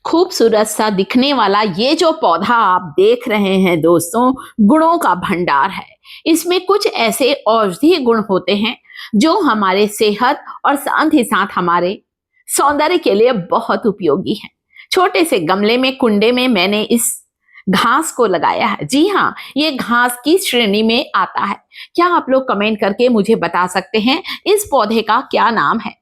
खूबसूरत सा दिखने वाला ये जो पौधा आप देख रहे हैं दोस्तों, गुणों का भंडार है। इसमें कुछ ऐसे औषधीय गुण होते हैं जो हमारे सेहत और साथ ही साथ हमारे सौंदर्य के लिए बहुत उपयोगी हैं। छोटे से गमले में, कुंडे में मैंने इस घास को लगाया है। जी हाँ, ये घास की श्रेणी में आता है। क्या आप लोग कमेंट करके मुझे बता सकते हैं इस पौधे का क्या नाम है?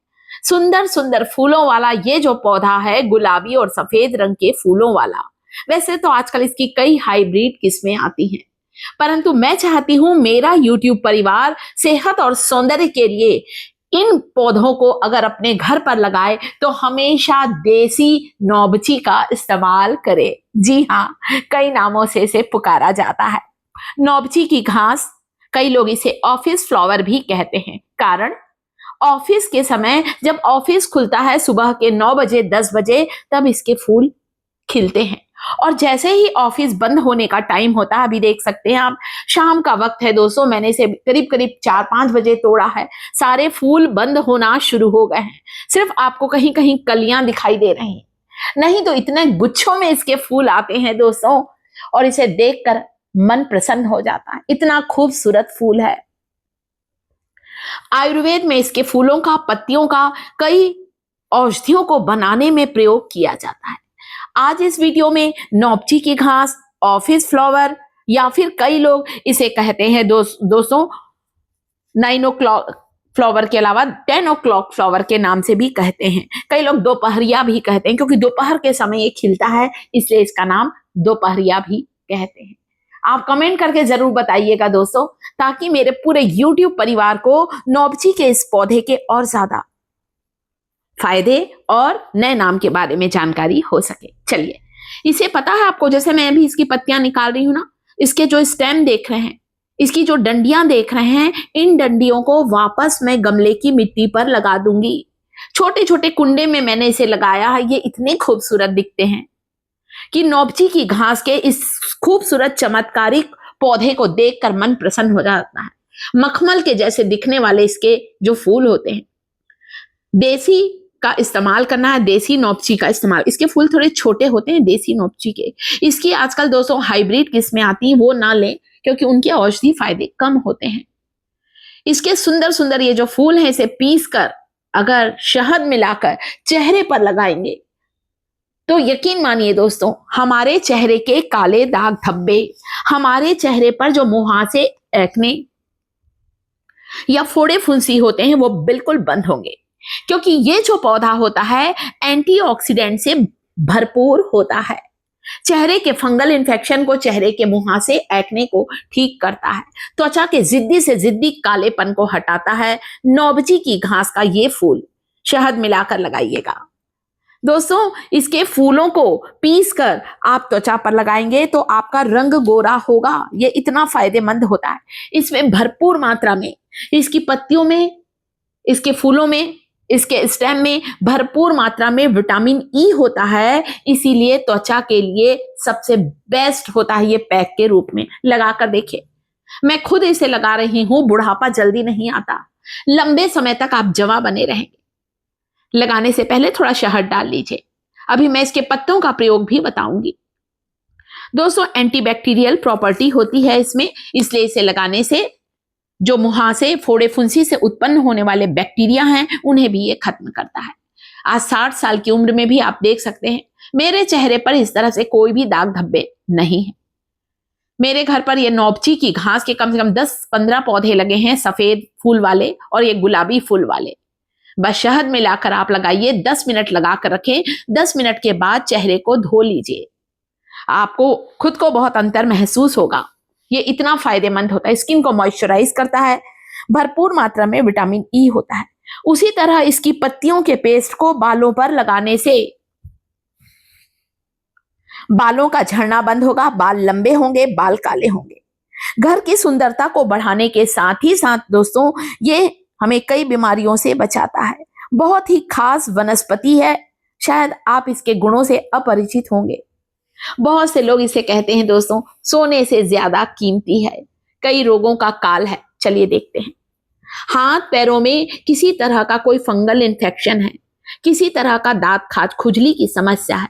सुंदर सुंदर फूलों वाला ये जो पौधा है, गुलाबी और सफेद रंग के फूलों वाला। वैसे तो आजकल इसकी कई हाइब्रिड किस्में आती हैं, परंतु मैं चाहती हूं मेरा यूट्यूब परिवार सेहत और सौंदर्य के लिए इन पौधों को अगर अपने घर पर लगाए तो हमेशा देसी नौबची का इस्तेमाल करे। जी हाँ, कई नामों से इसे पुकारा जाता है। नौबची की घास, कई लोग इसे ऑफिस फ्लावर भी कहते हैं। कारण, ऑफिस के समय जब ऑफिस खुलता है सुबह के 9 बजे 10 बजे, तब इसके फूल खिलते हैं और जैसे ही ऑफिस बंद होने का टाइम होता है, अभी देख सकते हैं आप, शाम का वक्त है दोस्तों, मैंने इसे करीब करीब 4-5 बजे तोड़ा है, सारे फूल बंद होना शुरू हो गए हैं। सिर्फ आपको कहीं कहीं कलियां दिखाई दे रही हैं, नहीं तो इतने गुच्छों में इसके फूल आते हैं दोस्तों, और इसे देखकर मन प्रसन्न हो जाता है। इतना खूबसूरत फूल है। आयुर्वेद में इसके फूलों का, पत्तियों का कई औषधियों को बनाने में प्रयोग किया जाता है। आज इस वीडियो में नौबची की घास, ऑफिस फ्लावर, या फिर कई लोग इसे कहते हैं दोस्तों 9 o'clock फ्लावर के अलावा 10 o'clock फ्लावर के नाम से भी कहते हैं। कई लोग दोपहरिया भी कहते हैं, क्योंकि दोपहर के समय ये खिलता है, इसलिए इसका नाम दोपहरिया भी कहते हैं। आप कमेंट करके जरूर बताइएगा दोस्तों, ताकि मेरे पूरे YouTube परिवार को नौबची के इस पौधे के और ज्यादा फायदे और नए नाम के बारे में जानकारी हो सके। चलिए, इसे पता है आपको, जैसे मैं अभी इसकी पत्तियां निकाल रही हूं ना, इसके जो स्टेम देख रहे हैं, इसकी जो डंडियां देख रहे हैं, इन डंडियों को वापस मैं गमले की मिट्टी पर लगा दूंगी। छोटे छोटे कुंडे में मैंने इसे लगाया है। ये इतने खूबसूरत दिखते हैं कि नौबची की घास के इस खूबसूरत चमत्कारिक पौधे को देखकर मन प्रसन्न हो जाता है। मखमल के जैसे दिखने वाले इसके जो फूल होते हैं, देसी का इस्तेमाल करना है, देसी नौबची का इस्तेमाल। इसके फूल थोड़े छोटे होते हैं देसी नौबची के। इसकी आजकल दोस्तों हाइब्रिड किस्में आती हैं, वो ना लें, क्योंकि उनके औषधि फायदे कम होते हैं। इसके सुंदर सुंदर ये जो फूल हैं, इसे पीस कर अगर शहद मिलाकर चेहरे पर लगाएंगे तो यकीन मानिए दोस्तों, हमारे चेहरे के काले दाग धब्बे, हमारे चेहरे पर जो मुहासे, एक्ने या फोड़े फुंसी होते हैं, वो बिल्कुल बंद होंगे। क्योंकि ये जो पौधा होता है एंटीऑक्सीडेंट से भरपूर होता है। चेहरे के फंगल इन्फेक्शन को, चेहरे के मुहासे, एक्ने को ठीक करता है। त्वचा के जिद्दी से जिद्दी कालेपन को हटाता है। नौबची की घास का ये फूल शहद मिलाकर लगाइएगा दोस्तों। इसके फूलों को पीस कर आप त्वचा पर लगाएंगे तो आपका रंग गोरा होगा। ये इतना फायदेमंद होता है। इसमें भरपूर मात्रा में, इसकी पत्तियों में, इसके फूलों में, इसके स्टेम में भरपूर मात्रा में विटामिन ई होता है। इसीलिए त्वचा के लिए सबसे बेस्ट होता है ये पैक के रूप में। लगाकर देखिए, मैं खुद इसे लगा रही हूं। बुढ़ापा जल्दी नहीं आता, लंबे समय तक आप जवां बने रहेंगे। लगाने से पहले थोड़ा शहद डाल लीजिए। अभी मैं इसके पत्तों का प्रयोग भी बताऊंगी दोस्तों। एंटीबैक्टीरियल प्रॉपर्टी होती है इसमें, इसलिए इसे लगाने से जो मुहासे, फोड़े फुंसी से उत्पन्न होने वाले बैक्टीरिया हैं, उन्हें भी ये खत्म करता है। आज 60 साल की उम्र में भी आप देख सकते हैं मेरे चेहरे पर इस तरह से कोई भी दाग धब्बे नहीं है। मेरे घर पर ये नौबची की घास के कम से कम 10-15 पौधे लगे हैं, सफेद फूल वाले और ये गुलाबी फूल वाले। बस शहद मिलाकर आप लगाइए, 10 मिनट लगाकर रखें। 10 मिनट के बाद चेहरे को धो लीजिए, आपको खुद को बहुत अंतर महसूस होगा। ये इतना फायदेमंद होता है। स्किन को मॉइस्चराइज करता है, भरपूर मात्रा में विटामिन ई होता है। उसी तरह इसकी पत्तियों के पेस्ट को बालों पर लगाने से बालों का झड़ना बंद होगा, बाल लंबे होंगे, बाल काले होंगे। घर की सुंदरता को बढ़ाने के साथ ही साथ दोस्तों, ये हमें कई बीमारियों से बचाता है। बहुत ही खास वनस्पति है, शायद आप इसके गुणों से अपरिचित होंगे। बहुत से लोग इसे कहते हैं दोस्तों सोने से ज्यादा कीमती है। कई रोगों का काल है। चलिए देखते हैं। हाथ पैरों में किसी तरह का कोई फंगल इन्फेक्शन है, किसी तरह का दांत खाज, खुजली की समस्या है,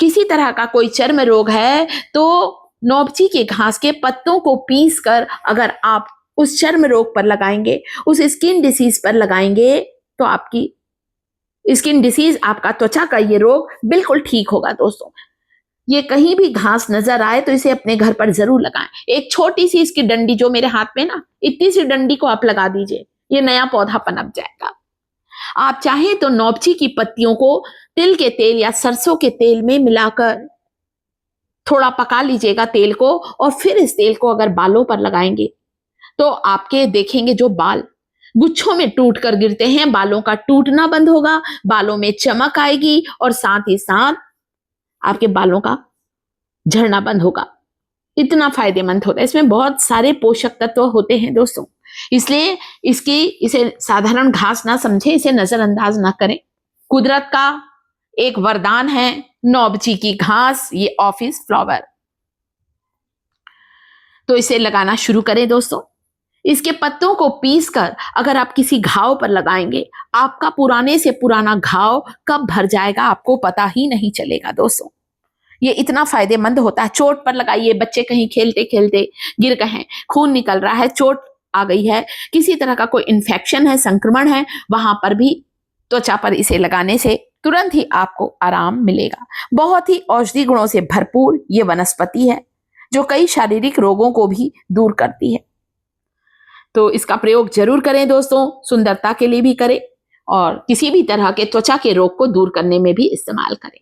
किसी तरह का कोई चर्म रोग है तो नौबची के घास के पत्तों को पीस कर अगर आप उस चर्म रोग पर लगाएंगे, उस स्किन डिसीज पर लगाएंगे, तो आपकी स्किन डिसीज, आपका त्वचा का ये रोग बिल्कुल ठीक होगा दोस्तों। ये कहीं भी घास नजर आए तो इसे अपने घर पर जरूर लगाएं। एक छोटी सी इसकी डंडी, जो मेरे हाथ में ना, इतनी सी डंडी को आप लगा दीजिए, ये नया पौधा पनप जाएगा। आप चाहें तो नौबची की पत्तियों को तिल के तेल या सरसों के तेल में मिलाकर थोड़ा पका लीजिएगा तेल को, और फिर इस तेल को अगर बालों पर लगाएंगे तो आपके देखेंगे जो बाल गुच्छों में टूट कर गिरते हैं, बालों का टूटना बंद होगा, बालों में चमक आएगी और साथ ही साथ आपके बालों का झड़ना बंद होगा। इतना फायदेमंद होता है, इसमें बहुत सारे पोषक तत्व होते हैं दोस्तों, इसलिए इसे साधारण घास ना समझे, इसे नजरअंदाज ना करें। कुदरत का एक वरदान है नौबची की घास, ये ऑफिस फ्लावर। तो इसे लगाना शुरू करें दोस्तों। इसके पत्तों को पीसकर अगर आप किसी घाव पर लगाएंगे, आपका पुराने से पुराना घाव कब भर जाएगा आपको पता ही नहीं चलेगा दोस्तों। ये इतना फायदेमंद होता है। चोट पर लगाइए, बच्चे कहीं खेलते खेलते गिर गए हैं, खून निकल रहा है, चोट आ गई है, किसी तरह का कोई इन्फेक्शन है, संक्रमण है, वहां पर भी त्वचा पर इसे लगाने से तुरंत ही आपको आराम मिलेगा। बहुत ही औषधि गुणों से भरपूर ये वनस्पति है जो कई शारीरिक रोगों को भी दूर करती है। तो इसका प्रयोग जरूर करें दोस्तों, सुंदरता के लिए भी करें और किसी भी तरह के त्वचा के रोग को दूर करने में भी इस्तेमाल करें।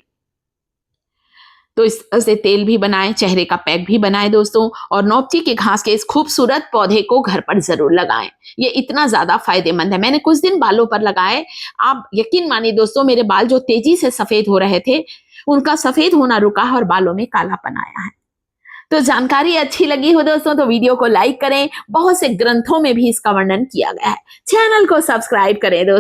तो इससे तेल भी बनाएं, चेहरे का पैक भी बनाएं दोस्तों, और नौबची के घास के इस खूबसूरत पौधे को घर पर जरूर लगाएं। ये इतना ज्यादा फायदेमंद है। मैंने कुछ दिन बालों पर लगाए, आप यकीन मानिए दोस्तों, मेरे बाल जो तेजी से सफेद हो रहे थे, उनका सफेद होना रुका है और बालों में कालापन आया है। तो जानकारी अच्छी लगी हो दोस्तों तो वीडियो को लाइक करें। बहुत से ग्रंथों में भी इसका वर्णन किया गया है। चैनल को सब्सक्राइब करें दोस्तों।